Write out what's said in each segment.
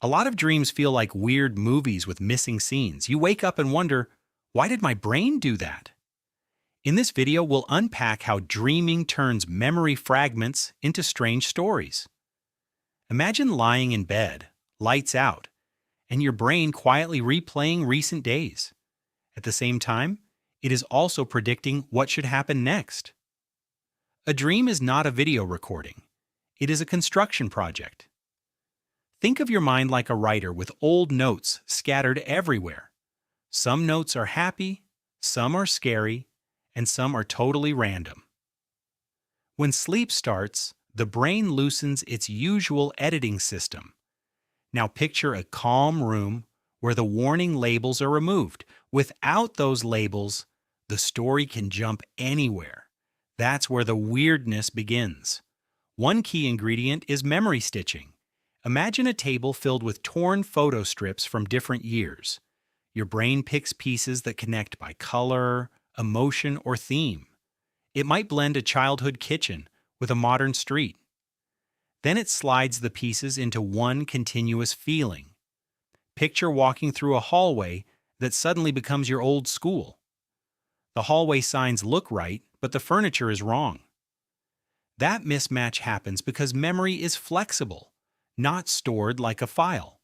A lot of dreams feel like weird movies with missing scenes. You wake up and wonder, why did my brain do that? In this video, we'll unpack how dreaming turns memory fragments into strange stories. Imagine lying in bed, lights out, and your brain quietly replaying recent days. At the same time, it is also predicting what should happen next. A dream is not a video recording. It is a construction project. Think of your mind like a writer with old notes scattered everywhere. Some notes are happy, some are scary, and some are totally random. When sleep starts, the brain loosens its usual editing system. Now picture a calm room where the warning labels are removed. Without those labels, the story can jump anywhere. That's where the weirdness begins. One key ingredient is memory stitching. Imagine a table filled with torn photo strips from different years. Your brain picks pieces that connect by color, emotion, or theme. It might blend a childhood kitchen with a modern street. Then it slides the pieces into one continuous feeling. Picture walking through a hallway that suddenly becomes your old school. The hallway signs look right, but the furniture is wrong. That mismatch happens because memory is flexible, not stored like a file.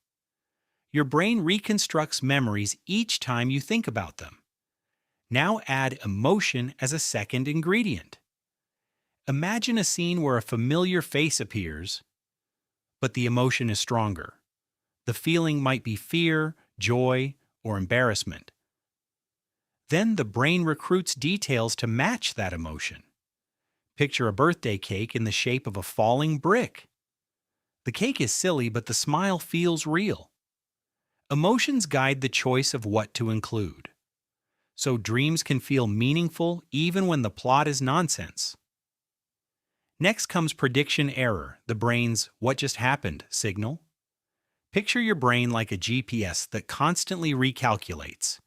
Your brain reconstructs memories each time you think about them. Now add emotion as a second ingredient. Imagine a scene where a familiar face appears, but the emotion is stronger. The feeling might be fear, joy, or embarrassment. Then the brain recruits details to match that emotion. Picture a birthday cake in the shape of a falling brick. The cake is silly, but the smile feels real. Emotions guide the choice of what to include. So dreams can feel meaningful even when the plot is nonsense. Next comes prediction error, the brain's "what just happened" signal. Picture your brain like a GPS that constantly recalculates.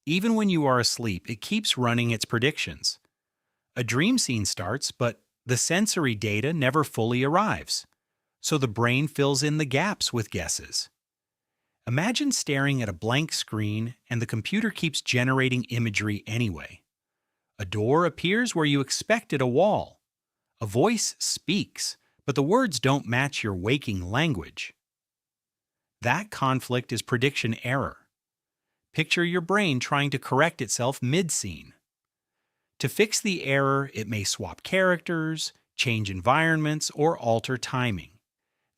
Even when you are asleep, it keeps running its predictions. A dream scene starts, but the sensory data never fully arrives. So the brain fills in the gaps with guesses. Imagine staring at a blank screen and the computer keeps generating imagery anyway. A door appears where you expected a wall. A voice speaks, but the words don't match your waking language. That conflict is prediction error. Picture your brain trying to correct itself mid-scene. To fix the error, it may swap characters, change environments, or alter timing.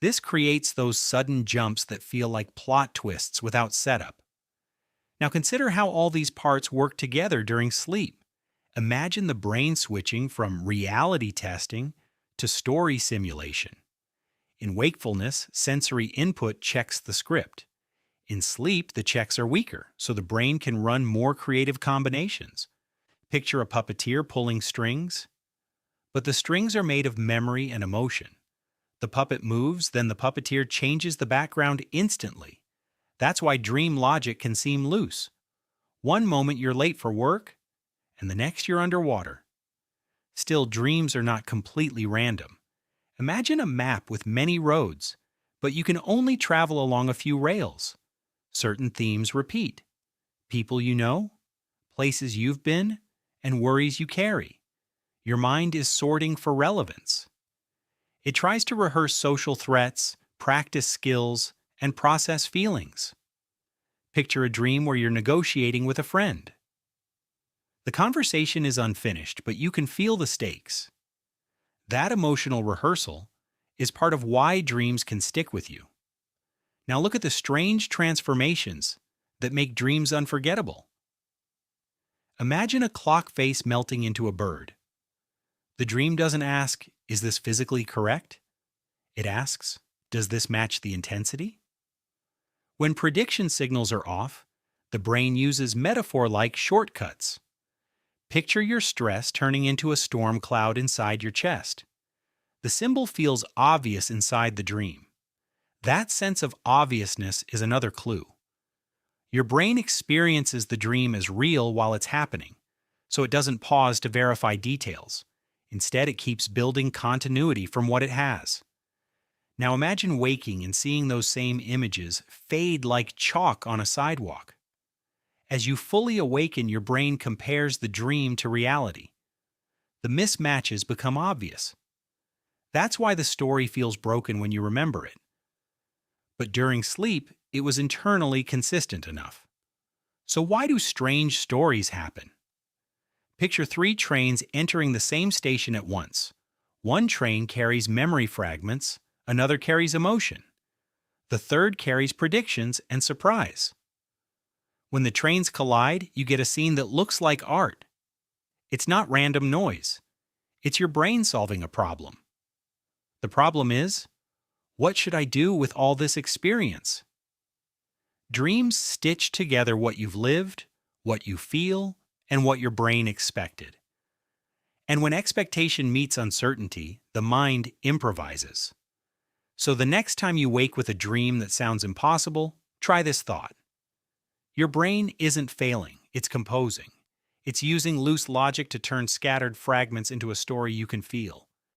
This creates those sudden jumps that feel like plot twists without setup. Now consider how all these parts work together during sleep. Imagine the brain switching from reality testing to story simulation. In wakefulness, sensory input checks the script. In sleep, the checks are weaker, so the brain can run more creative combinations. Picture a puppeteer pulling strings, but the strings are made of memory and emotion. The puppet moves, then the puppeteer changes the background instantly. That's why dream logic can seem loose. One moment you're late for work, and the next you're underwater. Still, dreams are not completely random. Imagine a map with many roads, but you can only travel along a few rails. Certain themes repeat: people you know, places you've been, and worries you carry. Your mind is sorting for relevance. It tries to rehearse social threats, practice skills, and process feelings. Picture a dream where you're negotiating with a friend. The conversation is unfinished, but you can feel the stakes. That emotional rehearsal is part of why dreams can stick with you. Now look at the strange transformations that make dreams unforgettable. Imagine a clock face melting into a bird. The dream doesn't ask, "Is this physically correct?" It asks, "Does this match the intensity?" When prediction signals are off, the brain uses metaphor-like shortcuts. Picture your stress turning into a storm cloud inside your chest. The symbol feels obvious inside the dream. That sense of obviousness is another clue. Your brain experiences the dream as real while it's happening, so it doesn't pause to verify details. Instead, it keeps building continuity from what it has. Now imagine waking and seeing those same images fade like chalk on a sidewalk. As you fully awaken, your brain compares the dream to reality. The mismatches become obvious. That's why the story feels broken when you remember it. But during sleep, it was internally consistent enough. So why do strange stories happen? Picture three trains entering the same station at once. One train carries memory fragments, another carries emotion. The third carries predictions and surprise. When the trains collide, you get a scene that looks like art. It's not random noise. It's your brain solving a problem. The problem is, what should I do with all this experience? Dreams stitch together what you've lived, what you feel, and what your brain expected. And when expectation meets uncertainty, the mind improvises. So the next time you wake with a dream that sounds impossible, try this thought. Your brain isn't failing, it's composing. It's using loose logic to turn scattered fragments into a story you can feel.